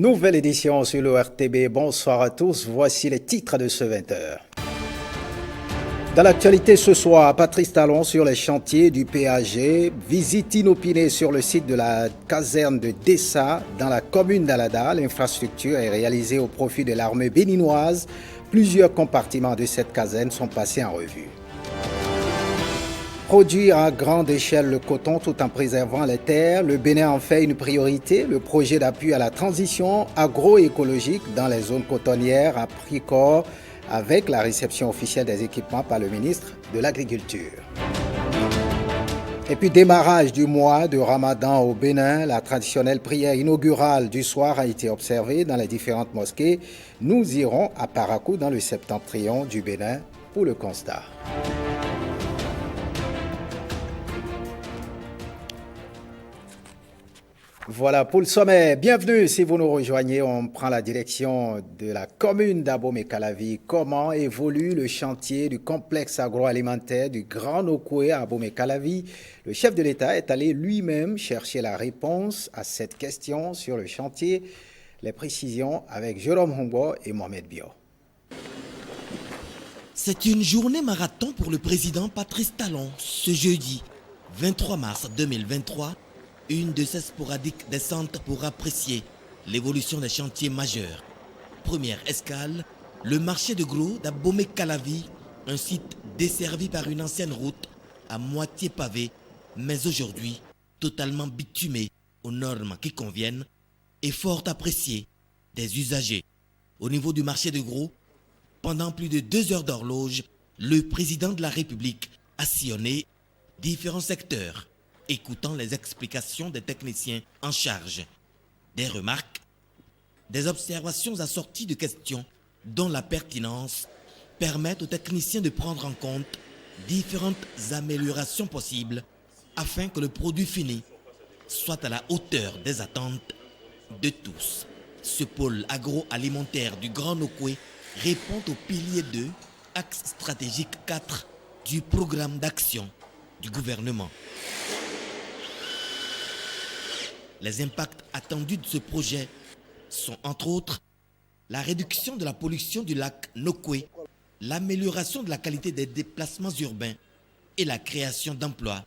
Nouvelle édition sur le RTB. Bonsoir à tous. Voici les titres de ce 20h. Dans l'actualité ce soir, Patrice Talon sur les chantiers du PAG. Visite inopinée sur le site de la caserne de Dessa dans la commune d'Alada. L'infrastructure est réalisée au profit de l'armée béninoise. Plusieurs compartiments de cette caserne sont passés en revue. Produire à grande échelle le coton tout en préservant les terres, le Bénin en fait une priorité. Le projet d'appui à la transition agroécologique dans les zones cotonnières a pris corps avec la réception officielle des équipements par le ministre de l'Agriculture. Et puis démarrage du mois de Ramadan au Bénin, la traditionnelle prière inaugurale du soir a été observée dans les différentes mosquées. Nous irons à Parakou dans le septentrion du Bénin pour le constat. Voilà pour le sommet. Bienvenue si vous nous rejoignez. On prend la direction de la commune d'Abomey-Calavi. Comment évolue le chantier du complexe agroalimentaire du Grand Nokoué à Abomey-Calavi? Le chef de l'État est allé lui-même chercher la réponse à cette question sur le chantier. Les précisions avec Jérôme Humbo et Mohamed Bio. C'est une journée marathon pour le président Patrice Talon ce jeudi 23 mars 2023. Une de ces sporadiques descentes pour apprécier l'évolution des chantiers majeurs. Première escale, le marché de gros d'Abomey-Calavi, un site desservi par une ancienne route à moitié pavée, mais aujourd'hui totalement bitumé aux normes qui conviennent et fort apprécié des usagers. Au niveau du marché de gros, pendant plus de 2 heures d'horloge, le président de la République a sillonné différents secteurs, écoutant les explications des techniciens en charge. Des remarques, des observations assorties de questions dont la pertinence permet aux techniciens de prendre en compte différentes améliorations possibles afin que le produit fini soit à la hauteur des attentes de tous. Ce pôle agroalimentaire du Grand Nokoué répond au pilier 2, axe stratégique 4 du programme d'action du gouvernement. Les impacts attendus de ce projet sont entre autres la réduction de la pollution du lac Nokoué, l'amélioration de la qualité des déplacements urbains et la création d'emplois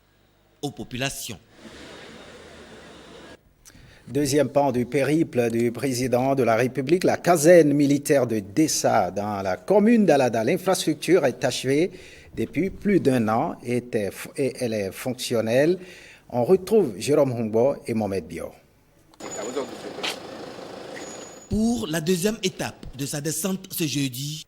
aux populations. Deuxième pan du périple du président de la République, la caserne militaire de Dessa dans la commune d'Alada. L'infrastructure est achevée depuis plus d'1 an et elle est fonctionnelle. On retrouve Jérôme Humbo et Mohamed Bio. Pour la deuxième étape de sa descente ce jeudi,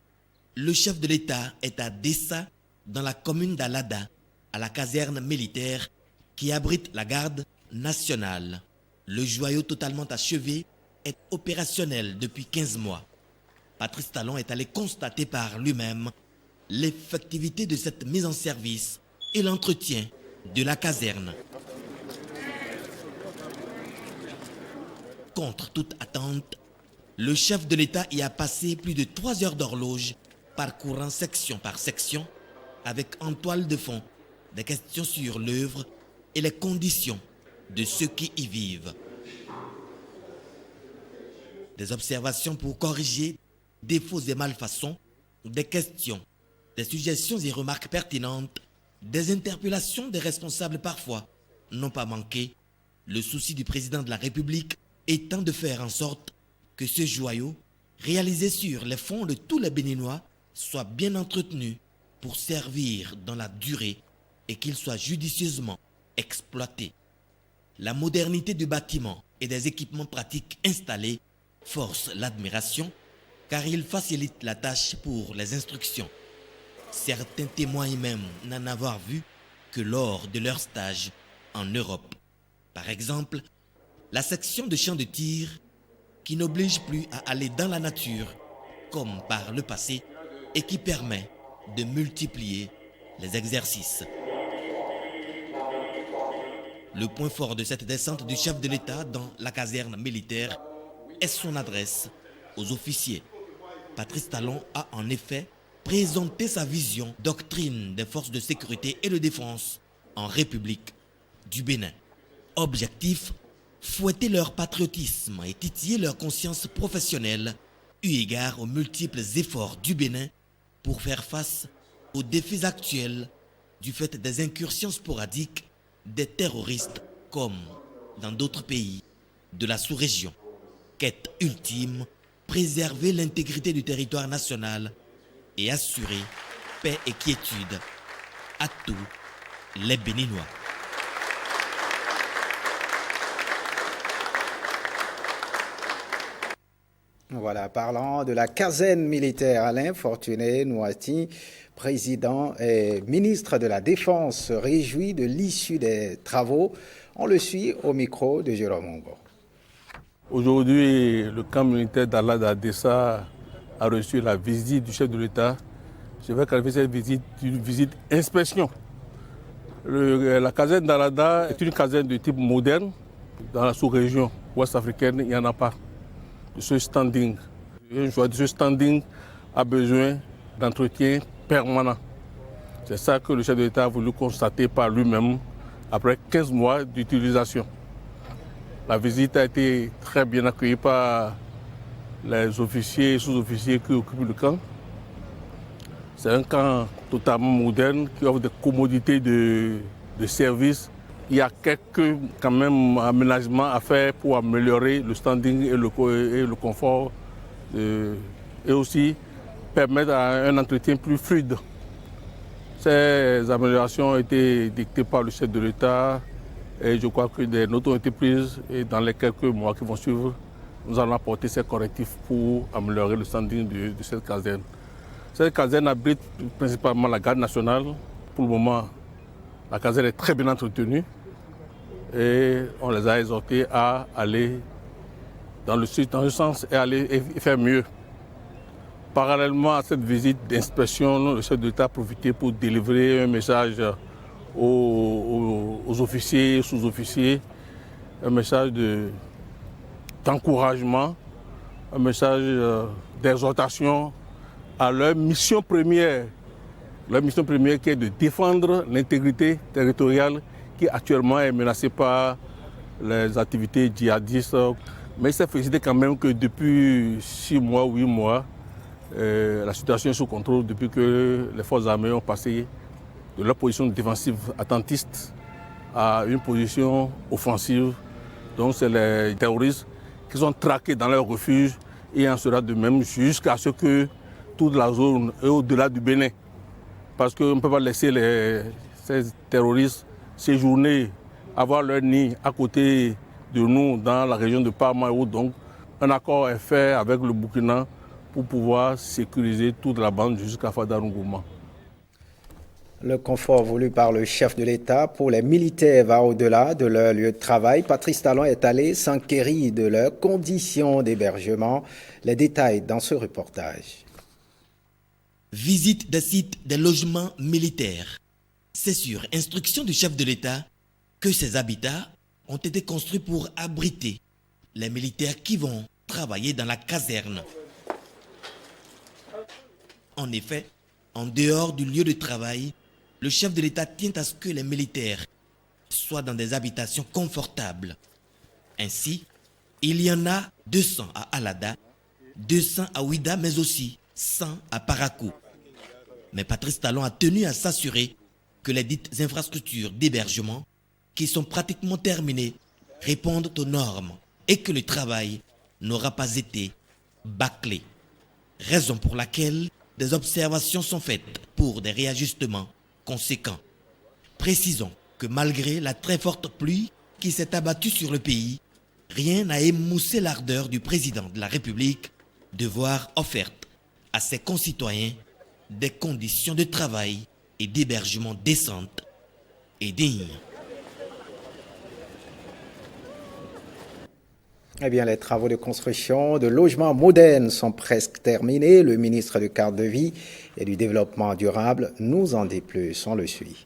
le chef de l'État est à Dessa, dans la commune d'Alada, à la caserne militaire qui abrite la garde nationale. Le joyau totalement achevé est opérationnel depuis 15 mois. Patrice Talon est allé constater par lui-même l'effectivité de cette mise en service et l'entretien de la caserne. Contre toute attente, le chef de l'État y a passé plus de 3 heures d'horloge, parcourant section par section, avec en toile de fond des questions sur l'œuvre et les conditions de ceux qui y vivent. Des observations pour corriger défauts et malfaçons, des questions, des suggestions et remarques pertinentes, des interpellations des responsables parfois n'ont pas manqué, le souci du président de la République étant de faire en sorte que ce joyau, réalisé sur les fonds de tous les Béninois, soit bien entretenu pour servir dans la durée et qu'il soit judicieusement exploité. La modernité du bâtiment et des équipements pratiques installés force l'admiration car il facilite la tâche pour les instructions. Certains témoignent même n'en avoir vu que lors de leur stage en Europe. Par exemple, la section de champ de tir qui n'oblige plus à aller dans la nature comme par le passé et qui permet de multiplier les exercices. Le point fort de cette descente du chef de l'État dans la caserne militaire est son adresse aux officiers. Patrice Talon a en effet présenté sa vision doctrine des forces de sécurité et de défense en République du Bénin. Objectif, fouetter leur patriotisme et titiller leur conscience professionnelle, eu égard aux multiples efforts du Bénin pour faire face aux défis actuels du fait des incursions sporadiques des terroristes comme dans d'autres pays de la sous-région. Quête ultime, préserver l'intégrité du territoire national et assurer paix et quiétude à tous les Béninois. Voilà, parlant de la caserne militaire, Alain Fortuné Nouati, président et ministre de la Défense, se réjouit de l'issue des travaux. On le suit au micro de Jérôme Mongo. Aujourd'hui, le camp militaire d'Alada Dessa a reçu la visite du chef de l'État. Je vais qualifier cette visite d'une visite inspection. La caserne d'Alada est une caserne de type moderne. Dans la sous-région ouest-africaine, il n'y en a pas de ce standing. Ce standing a besoin d'entretien permanent. C'est ça que le chef de l'État a voulu constater par lui-même après 15 mois d'utilisation. La visite a été très bien accueillie par les officiers et sous-officiers qui occupent le camp. C'est un camp totalement moderne qui offre des commodités de service. Il y a quelques quand même aménagements à faire pour améliorer le standing et le confort et aussi permettre un entretien plus fluide. Ces améliorations ont été dictées par le chef de l'État et je crois que des notes ont été prises et dans les quelques mois qui vont suivre, nous allons apporter ces correctifs pour améliorer le standing de cette caserne. Cette caserne abrite principalement la garde nationale. Pour le moment, la caserne est très bien entretenue et on les a exhortés à aller dans ce sens et aller faire mieux. Parallèlement à cette visite d'inspection, le chef de l'État a profité pour délivrer un message aux officiers et sous-officiers, un message d'encouragement, un message d'exhortation à leur mission première qui est de défendre l'intégrité territoriale qui actuellement est menacée par les activités djihadistes. Mais il s'est félicité quand même que depuis 6 mois, 8 mois, la situation est sous contrôle depuis que les forces armées ont passé de leur position défensive attentiste à une position offensive. Donc c'est les terroristes qui sont traqués dans leur refuge et en sera de même jusqu'à ce que toute la zone est au-delà du Bénin. Parce qu'on ne peut pas laisser ces terroristes séjourner, avoir leur nid à côté de nous dans la région de Parma et autres. Donc un accord est fait avec le Burkina pour pouvoir sécuriser toute la bande jusqu'à Fadarungouma. Le confort voulu par le chef de l'État pour les militaires va au-delà de leur lieu de travail. Patrice Talon est allé s'enquérir de leurs conditions d'hébergement. Les détails dans ce reportage. Visite des sites des logements militaires. C'est sur instruction du chef de l'État que ces habitats ont été construits pour abriter les militaires qui vont travailler dans la caserne. En effet, en dehors du lieu de travail, le chef de l'État tient à ce que les militaires soient dans des habitations confortables. Ainsi, il y en a 200 à Alada, 200 à Ouida, mais aussi 100 à Parakou. Mais Patrice Talon a tenu à s'assurer que les dites infrastructures d'hébergement, qui sont pratiquement terminées, répondent aux normes et que le travail n'aura pas été bâclé. Raison pour laquelle des observations sont faites pour des réajustements conséquents. Précisons que malgré la très forte pluie qui s'est abattue sur le pays, rien n'a émoussé l'ardeur du président de la République de voir offertes à ses concitoyens des conditions de travail et d'hébergement décentes et dignes. Eh bien, les travaux de construction de logements modernes sont presque terminés. Le ministre du Cadre de vie et du Développement durable nous en dit plus. On le suit.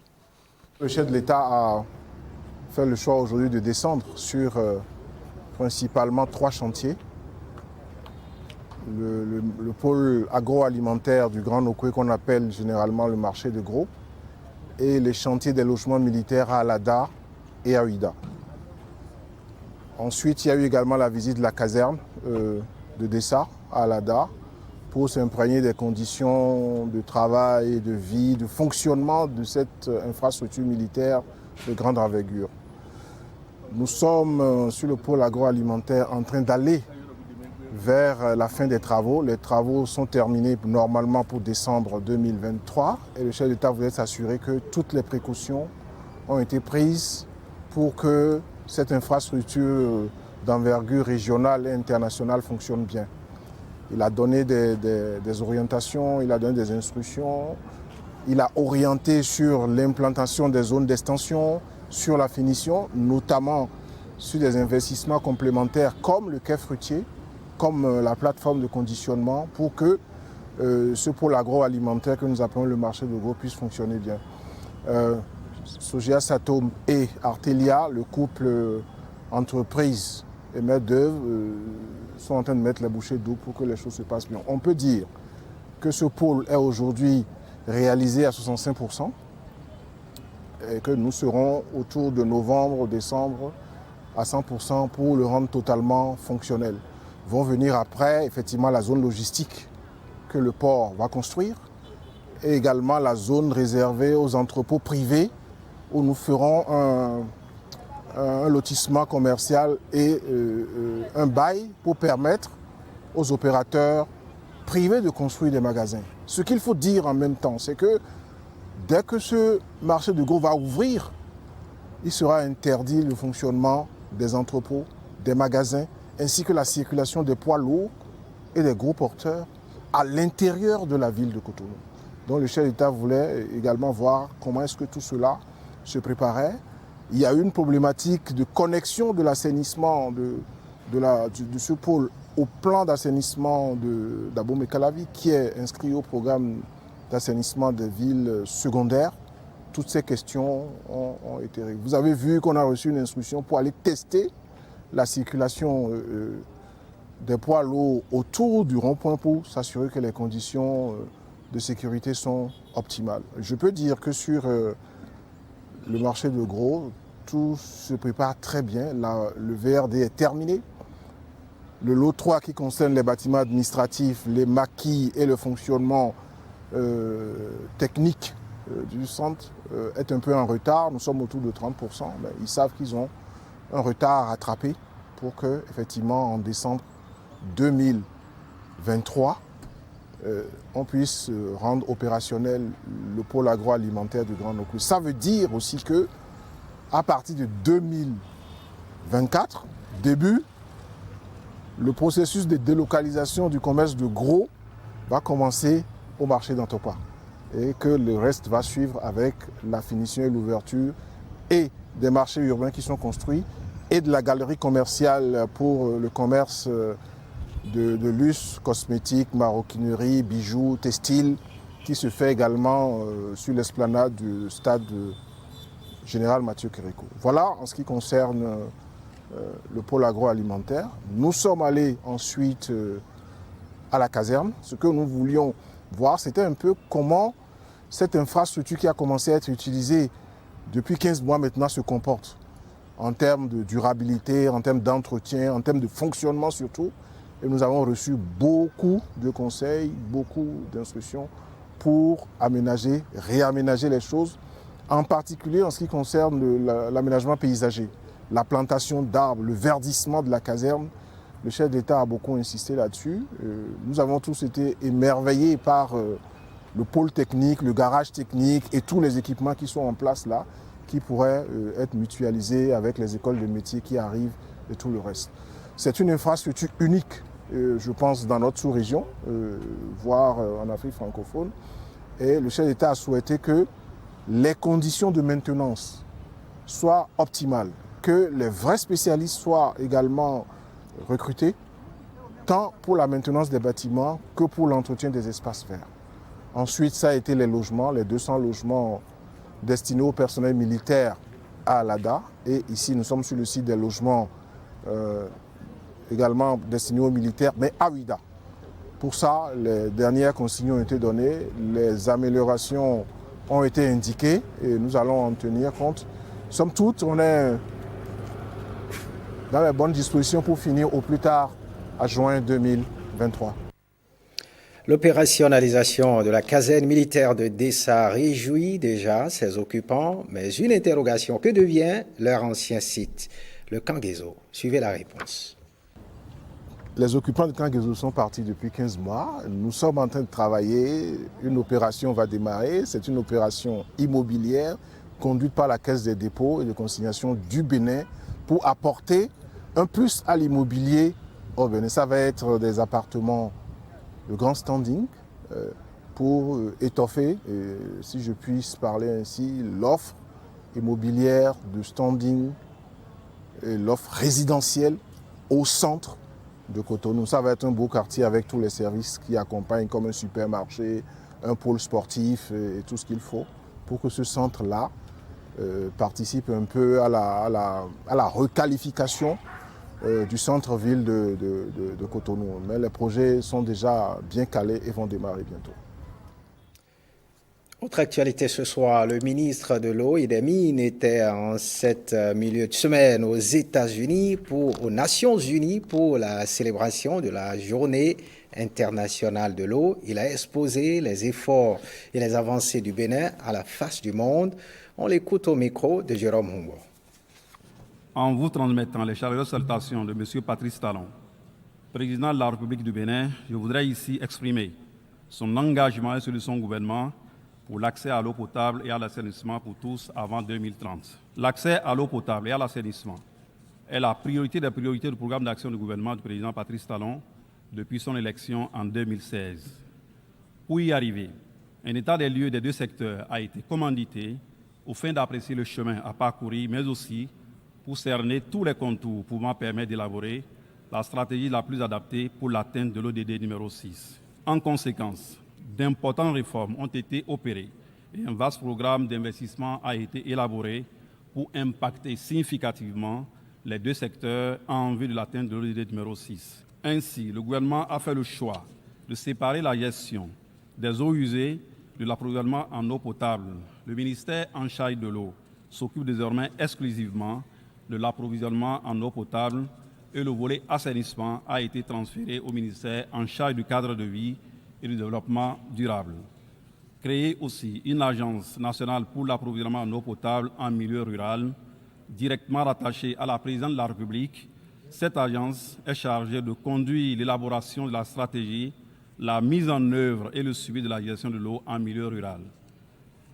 Le chef de l'État a fait le choix aujourd'hui de descendre sur principalement 3 chantiers. Le pôle agroalimentaire du Grand Nokoué qu'on appelle généralement le marché de gros et les chantiers des logements militaires à Alada et à Ouida. Ensuite, il y a eu également la visite de la caserne de Dessa à Alada pour s'imprégner des conditions de travail, de vie, de fonctionnement de cette infrastructure militaire de grande envergure. Nous sommes sur le pôle agroalimentaire en train d'aller vers la fin des travaux. Les travaux sont terminés normalement pour décembre 2023 et le chef d'État voulait s'assurer que toutes les précautions ont été prises pour que cette infrastructure d'envergure régionale et internationale fonctionne bien. Il a donné des orientations, il a donné des instructions, il a orienté sur l'implantation des zones d'extension, sur la finition, notamment sur des investissements complémentaires comme le quai fruitier, comme la plateforme de conditionnement pour que ce pôle agroalimentaire que nous appelons le marché de gros puisse fonctionner bien. Sogea Satom et Artelia, le couple entreprise et maître d'œuvre, sont en train de mettre les bouchées doubles pour que les choses se passent bien. On peut dire que ce pôle est aujourd'hui réalisé à 65% et que nous serons autour de novembre, décembre à 100% pour le rendre totalement fonctionnel. Vont venir après effectivement la zone logistique que le port va construire et également la zone réservée aux entrepôts privés où nous ferons un lotissement commercial et un bail pour permettre aux opérateurs privés de construire des magasins. Ce qu'il faut dire en même temps, c'est que dès que ce marché de gros va ouvrir, il sera interdit le fonctionnement des entrepôts, des magasins, ainsi que la circulation des poids lourds et des gros porteurs à l'intérieur de la ville de Cotonou. Donc le chef d'État voulait également voir comment est-ce que tout cela se préparait. Il y a eu une problématique de connexion de l'assainissement de ce pôle au plan d'assainissement d'Abomey-Calavi qui est inscrit au programme d'assainissement des villes secondaires. Toutes ces questions ont été réglées. Vous avez vu qu'on a reçu une instruction pour aller tester la circulation des poids lourds autour du rond-point pour s'assurer que les conditions de sécurité sont optimales. Je peux dire que sur le marché de gros, tout se prépare très bien. Le VRD est terminé. Le lot 3 qui concerne les bâtiments administratifs, les maquis et le fonctionnement technique du centre est un peu en retard. Nous sommes autour de 30%. Mais ils savent qu'ils ont un retard à rattraper pour que, effectivement, en décembre 2023, on puisse rendre opérationnel le pôle agroalimentaire du Grand Nocou. Ça veut dire aussi que à partir de 2024, début, le processus de délocalisation du commerce de gros va commencer au marché d'Antopa et que le reste va suivre avec la finition et l'ouverture et des marchés urbains qui sont construits et de la galerie commerciale pour le commerce de luxe, cosmétiques, maroquinerie, bijoux, textiles, qui se fait également sur l'esplanade du stade général Mathieu Kérékou. Voilà en ce qui concerne le pôle agroalimentaire. Nous sommes allés ensuite à la caserne. Ce que nous voulions voir, c'était un peu comment cette infrastructure qui a commencé à être utilisée depuis 15 mois maintenant se comporte en termes de durabilité, en termes d'entretien, en termes de fonctionnement surtout. Et nous avons reçu beaucoup de conseils, beaucoup d'instructions pour aménager, réaménager les choses, en particulier en ce qui concerne l'aménagement paysager, la plantation d'arbres, le verdissement de la caserne. Le chef d'État a beaucoup insisté là-dessus. Nous avons tous été émerveillés par le pôle technique, le garage technique et tous les équipements qui sont en place là, qui pourraient être mutualisés avec les écoles de métiers qui arrivent et tout le reste. C'est une infrastructure unique, je pense, dans notre sous-région, voire en Afrique francophone. Et le chef d'État a souhaité que les conditions de maintenance soient optimales, que les vrais spécialistes soient également recrutés, tant pour la maintenance des bâtiments que pour l'entretien des espaces verts. Ensuite, ça a été les logements, les 200 logements destinés au personnel militaire à Alada. Et ici, nous sommes sur le site des logements également destinés aux militaires, mais à Ouida. Pour ça, les dernières consignes ont été données, les améliorations ont été indiquées et nous allons en tenir compte. Somme toute, on est dans les bonnes dispositions pour finir au plus tard à juin 2023. L'opérationnalisation de la caserne militaire de Dessa réjouit déjà ses occupants, mais une interrogation, que devient leur ancien site, le camp Guézo? Suivez la réponse. Les occupants du camp Guézo sont partis depuis 15 mois. Nous sommes en train de travailler. Une opération va démarrer. C'est une opération immobilière conduite par la Caisse des dépôts et de consignation du Bénin pour apporter un plus à l'immobilier au Bénin. Ça va être des appartements de grand standing pour étoffer, si je puisse parler ainsi, l'offre immobilière de standing, l'offre résidentielle au centre de Cotonou. Ça va être un beau quartier avec tous les services qui accompagnent, comme un supermarché, un pôle sportif et tout ce qu'il faut pour que ce centre-là participe un peu à la requalification du centre-ville de Cotonou. Mais les projets sont déjà bien calés et vont démarrer bientôt. Autre actualité ce soir, le ministre de l'Eau et des Mines était en cette milieu de semaine aux États-Unis, aux Nations Unies, pour la célébration de la Journée internationale de l'eau. Il a exposé les efforts et les avancées du Bénin à la face du monde. On l'écoute au micro de Jérôme Humbo. En vous transmettant les chaleureuses salutations de M. Patrice Talon, président de la République du Bénin, je voudrais ici exprimer son engagement et celui de son gouvernement pour l'accès à l'eau potable et à l'assainissement pour tous avant 2030. L'accès à l'eau potable et à l'assainissement est la priorité des priorités du programme d'action du gouvernement du président Patrice Talon depuis son élection en 2016. Pour y arriver, un état des lieux des deux secteurs a été commandité au fin d'apprécier le chemin à parcourir, mais aussi pour cerner tous les contours pouvant permettre d'élaborer la stratégie la plus adaptée pour l'atteinte de l'ODD numéro 6. En conséquence, d'importantes réformes ont été opérées et un vaste programme d'investissement a été élaboré pour impacter significativement les deux secteurs en vue de l'atteinte de l'ODD numéro 6. Ainsi, le gouvernement a fait le choix de séparer la gestion des eaux usées de l'approvisionnement en eau potable. Le ministère en charge de l'eau s'occupe désormais exclusivement de l'approvisionnement en eau potable et le volet assainissement a été transféré au ministère en charge du cadre de vie et du développement durable. Créer aussi une agence nationale pour l'approvisionnement en eau potable en milieu rural, directement rattachée à la présidente de la République. Cette agence est chargée de conduire l'élaboration de la stratégie, la mise en œuvre et le suivi de la gestion de l'eau en milieu rural.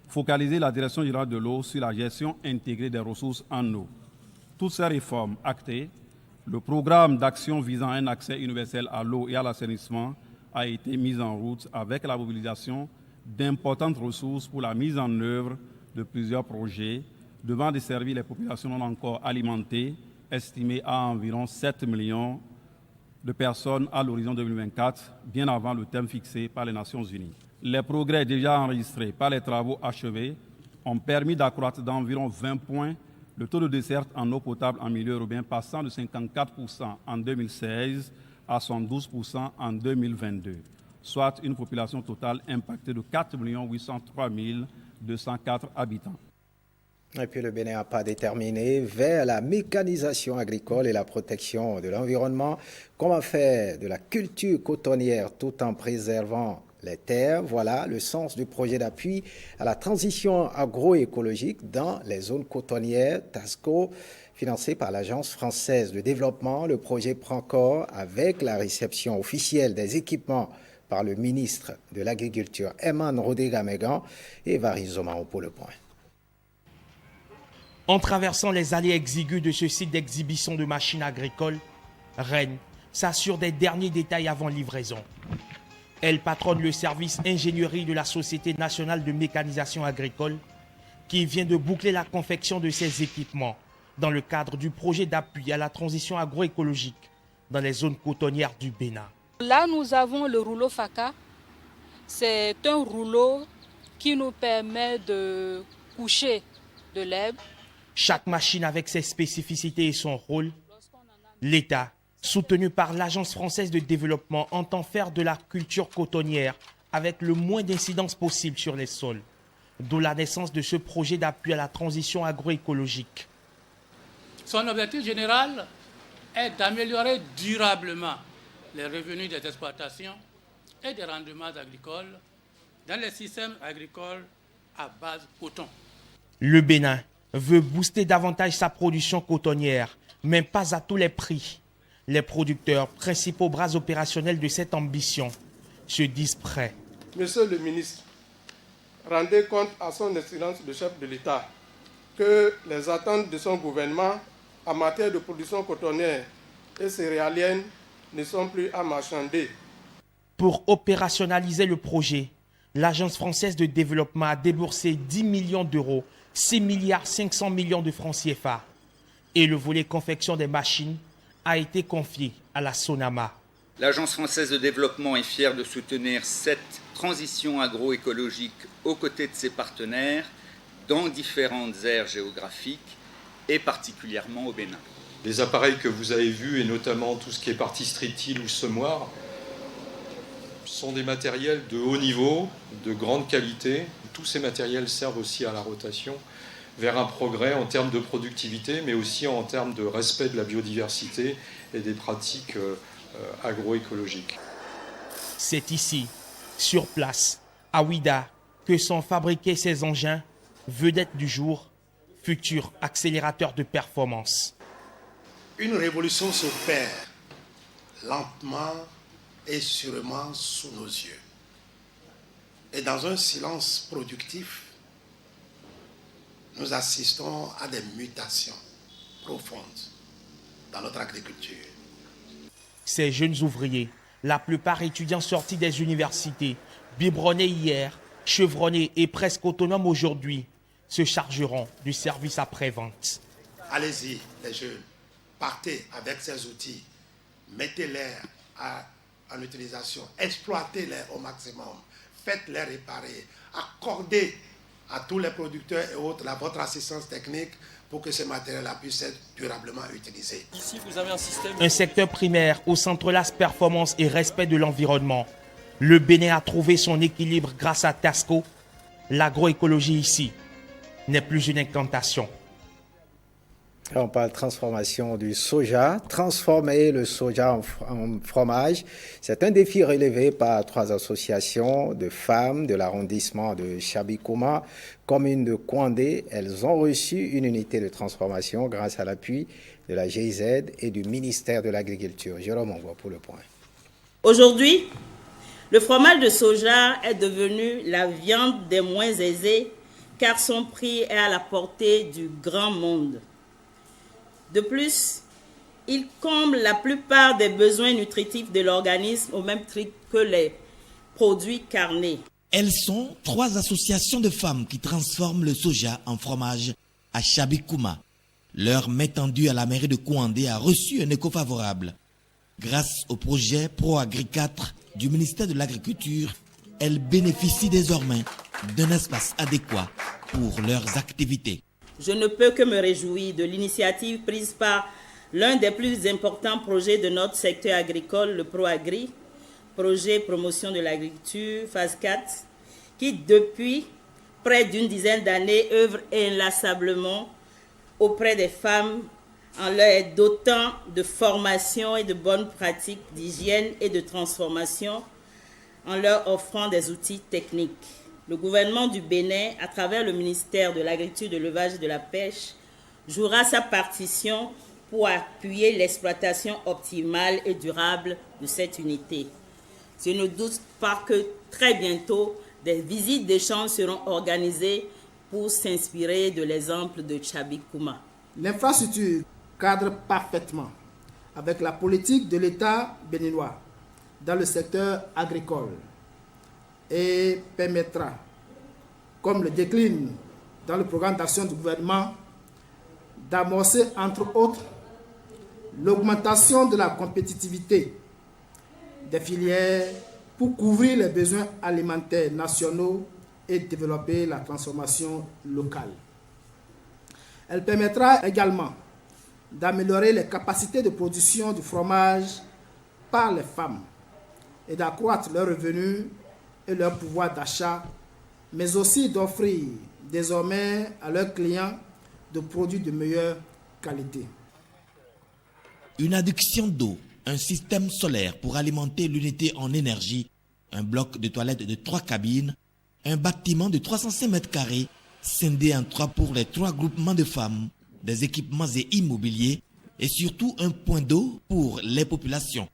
Focaliser la direction générale de l'eau sur la gestion intégrée des ressources en eau. Toutes ces réformes actées, le programme d'action visant un accès universel à l'eau et à l'assainissement a été mis en route avec la mobilisation d'importantes ressources pour la mise en œuvre de plusieurs projets devant desservir les populations non encore alimentées, estimées à environ 7 millions de personnes à l'horizon 2024, bien avant le thème fixé par les Nations Unies. Les progrès déjà enregistrés par les travaux achevés ont permis d'accroître d'environ 20 points le taux de desserte en eau potable en milieu urbain, passant de 54% en 2016 à 112% en 2022, soit une population totale impactée de 4 803 204 habitants. Et puis le Bénin n'a pas déterminé vers la mécanisation agricole et la protection de l'environnement. Comment faire de la culture cotonnière tout en préservant les terres? Voilà le sens du projet d'appui à la transition agroécologique dans les zones cotonnières, TASCO, financé par l'Agence française de développement. Le projet prend corps avec la réception officielle des équipements par le ministre de l'Agriculture, Eman Rodega-Megan, et Varis Zomao pour le point. En traversant les allées exiguës de ce site d'exhibition de machines agricoles, Rennes s'assure des derniers détails avant livraison. Elle patronne le service ingénierie de la Société nationale de mécanisation agricole qui vient de boucler la confection de ces équipements dans le cadre du projet d'appui à la transition agroécologique dans les zones cotonnières du Bénin. Là, nous avons le rouleau FACA. C'est un rouleau qui nous permet de coucher de l'herbe. Chaque machine avec ses spécificités et son rôle. L'État, soutenu par l'Agence française de développement, entend faire de la culture cotonnière avec le moins d'incidence possible sur les sols. D'où la naissance de ce projet d'appui à la transition agroécologique. Son objectif général est d'améliorer durablement les revenus des exploitations et des rendements agricoles dans les systèmes agricoles à base coton. Le Bénin veut booster davantage sa production cotonnière, mais pas à tous les prix. Les producteurs, principaux bras opérationnels de cette ambition, se disent prêts. Monsieur le ministre, rendez compte à son Excellence le chef de l'État que les attentes de son gouvernement en matière de production cotonnière et céréalienne ne sont plus à marchander. Pour opérationnaliser le projet, l'Agence française de développement a déboursé 10 millions d'euros, 6 milliards 500 millions de francs CFA. Et le volet confection des machines a été confié à la Sonama. L'Agence française de développement est fière de soutenir cette transition agroécologique aux côtés de ses partenaires dans différentes aires géographiques et particulièrement au Bénin. Les appareils que vous avez vus, et notamment tout ce qui est partie stritile ou semoir, sont des matériels de haut niveau, de grande qualité. Tous ces matériels servent aussi à la rotation vers un progrès en termes de productivité, mais aussi en termes de respect de la biodiversité et des pratiques agroécologiques. C'est ici, sur place, à Ouida, que sont fabriqués ces engins, vedettes du jour, futurs accélérateurs de performance. Une révolution s'opère lentement et sûrement sous nos yeux. Et dans un silence productif, nous assistons à des mutations profondes dans notre agriculture. Ces jeunes ouvriers, la plupart étudiants sortis des universités, biberonnés hier, chevronnés et presque autonomes aujourd'hui, se chargeront du service après-vente. Allez-y, les jeunes, partez avec ces outils, mettez-les en utilisation, exploitez-les au maximum, faites-les réparer, accordez à tous les producteurs et autres votre assistance technique pour que ce matériel-là puisse être durablement utilisé. Ici, vous avez un secteur primaire où s'entrelacent performance et respect de l'environnement. Le Bénin a trouvé son équilibre grâce à TASCO. L'agroécologie ici n'est plus une incantation. On parle de transformation du soja. Transformer le soja en fromage, c'est un défi relevé par 3 associations de femmes de l'arrondissement de Chabikouma, commune de Kouandé. Elles ont reçu une unité de transformation grâce à l'appui de la GIZ et du ministère de l'Agriculture. Jérôme Ongo pour le point. Aujourd'hui, le fromage de soja est devenu la viande des moins aisés car son prix est à la portée du grand monde. De plus, il comble la plupart des besoins nutritifs de l'organisme au même titre que les produits carnés. Elles sont 3 associations de femmes qui transforment le soja en fromage à Chabikouma. Leur main tendue à la mairie de Kouandé a reçu un écho favorable. Grâce au projet ProAgri 4 du ministère de l'Agriculture, elles bénéficient désormais d'un espace adéquat pour leurs activités. Je ne peux que me réjouir de l'initiative prise par l'un des plus importants projets de notre secteur agricole, le ProAgri, projet promotion de l'agriculture, phase 4, qui depuis près d'une dizaine d'années œuvre inlassablement auprès des femmes en leur dotant de formation et de bonnes pratiques d'hygiène et de transformation, en leur offrant des outils techniques. Le gouvernement du Bénin, à travers le ministère de l'Agriculture, de l'Élevage et de la Pêche, jouera sa partition pour appuyer l'exploitation optimale et durable de cette unité. Je ne doute pas que très bientôt, des visites d'échange seront organisées pour s'inspirer de l'exemple de Chabikouma. L'infrastructure cadre parfaitement avec la politique de l'État béninois dans le secteur agricole et permettra, comme le décline dans le programme d'action du gouvernement, d'amorcer entre autres l'augmentation de la compétitivité des filières pour couvrir les besoins alimentaires nationaux et développer la transformation locale. Elle permettra également d'améliorer les capacités de production du fromage par les femmes et d'accroître leurs revenus et leur pouvoir d'achat, mais aussi d'offrir désormais à leurs clients de produits de meilleure qualité. Une adduction d'eau, un système solaire pour alimenter l'unité en énergie, un bloc de toilettes de 3 cabines, un bâtiment de 305 mètres carrés, scindé en 3 pour les 3 groupements de femmes, des équipements et immobiliers, et surtout un point d'eau pour les populations.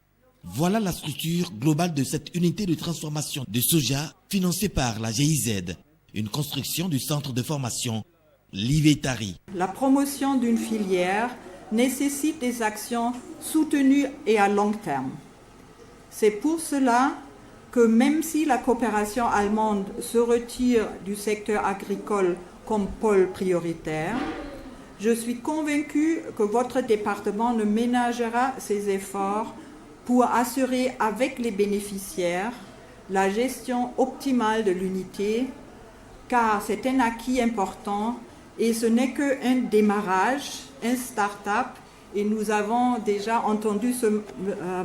Voilà la structure globale de cette unité de transformation de soja financée par la GIZ, une construction du centre de formation Livetari. La promotion d'une filière nécessite des actions soutenues et à long terme. C'est pour cela que même si la coopération allemande se retire du secteur agricole comme pôle prioritaire, je suis convaincue que votre département ne ménagera ses efforts pour assurer avec les bénéficiaires la gestion optimale de l'unité, car c'est un acquis important et ce n'est qu'un démarrage, un start-up. Et nous avons déjà entendu ce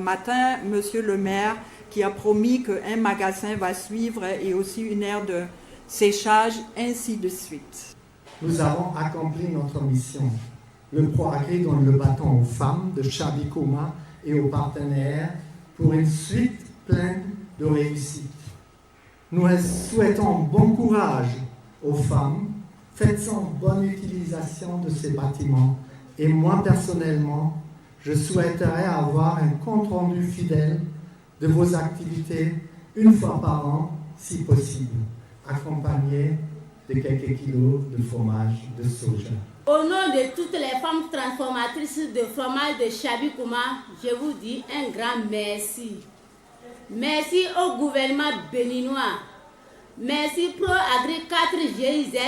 matin Monsieur le maire qui a promis qu'un magasin va suivre et aussi une aire de séchage, ainsi de suite. Nous avons accompli notre mission. Le ProAgri donne le bâton aux femmes de Chabikouma et aux partenaires pour une suite pleine de réussite. Nous souhaitons bon courage aux femmes. Faites en bonne utilisation de ces bâtiments. Et moi, personnellement, je souhaiterais avoir un compte-rendu fidèle de vos activités une fois par an, si possible, accompagné de quelques kilos de fromage de soja. Au nom de toutes les femmes transformatrices de fromage de Chabikouma, je vous dis un grand merci. Merci au gouvernement béninois. Merci ProAgri 4 GIZ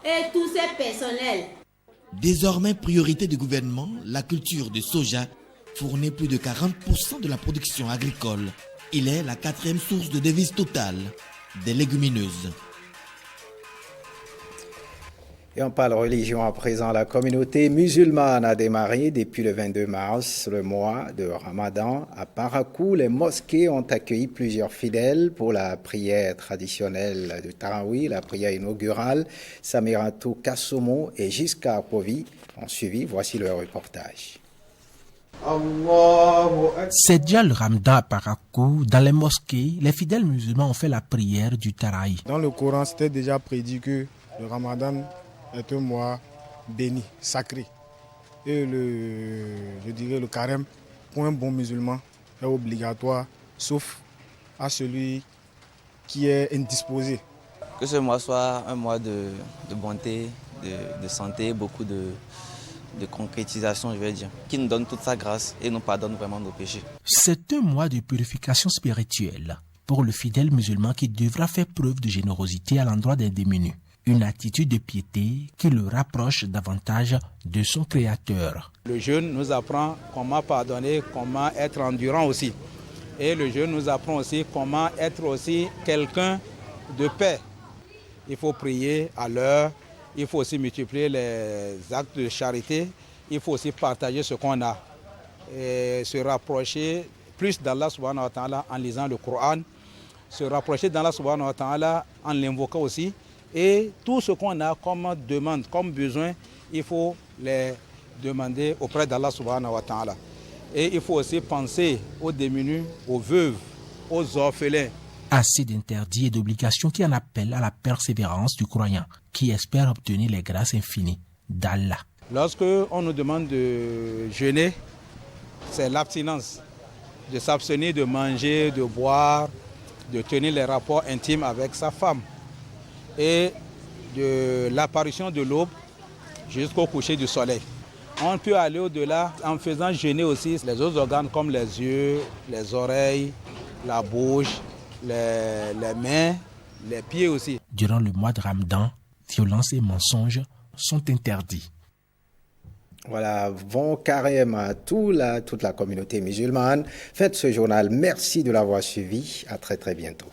et tous ses personnels. Désormais priorité du gouvernement, la culture de soja fournit plus de 40% de la production agricole. Il est la 4e source de devise totale des légumineuses. Et on parle religion à présent. La communauté musulmane a démarré depuis le 22 mars, le mois de Ramadan. À Parakou, les mosquées ont accueilli plusieurs fidèles pour la prière traditionnelle de Tarawih, la prière inaugurale. Samiratou Kassomo et Giscard Povi ont suivi. Voici leur reportage. C'est déjà le Ramadan à Parakou. Dans les mosquées, les fidèles musulmans ont fait la prière du Tarawih. Dans le Coran, c'était déjà prédit que le Ramadan est un mois béni, sacré. Et le carême, pour un bon musulman, est obligatoire, sauf à celui qui est indisposé. Que ce mois soit un mois de bonté, de santé, beaucoup de concrétisation, je vais dire, qui nous donne toute sa grâce et nous pardonne vraiment nos péchés. C'est un mois de purification spirituelle pour le fidèle musulman qui devra faire preuve de générosité à l'endroit des démunis. Une attitude de piété qui le rapproche davantage de son Créateur. Le jeûne nous apprend comment pardonner, comment être endurant aussi. Et le jeûne nous apprend aussi comment être aussi quelqu'un de paix. Il faut prier à l'heure, il faut aussi multiplier les actes de charité, il faut aussi partager ce qu'on a. Et se rapprocher plus d'Allah subhanahu wa ta'ala en lisant le Coran, se rapprocher d'Allah subhanahu wa ta'ala en l'invoquant aussi. Et tout ce qu'on a comme demande, comme besoin, il faut les demander auprès d'Allah subhanahu wa ta'ala. Et il faut aussi penser aux démunis, aux veuves, aux orphelins. Assez d'interdits et d'obligations qui en appellent à la persévérance du croyant, qui espère obtenir les grâces infinies d'Allah. Lorsque on nous demande de jeûner, c'est l'abstinence, de s'abstenir de manger, de boire, de tenir les rapports intimes avec sa femme. Et de l'apparition de l'aube jusqu'au coucher du soleil. On peut aller au-delà en faisant jeûner aussi les autres organes comme les yeux, les oreilles, la bouche, les mains, les pieds aussi. Durant le mois de Ramadan, violence et mensonges sont interdits. Voilà, bon carême à toute la communauté musulmane. Faites ce journal. Merci de l'avoir suivi. À très très bientôt.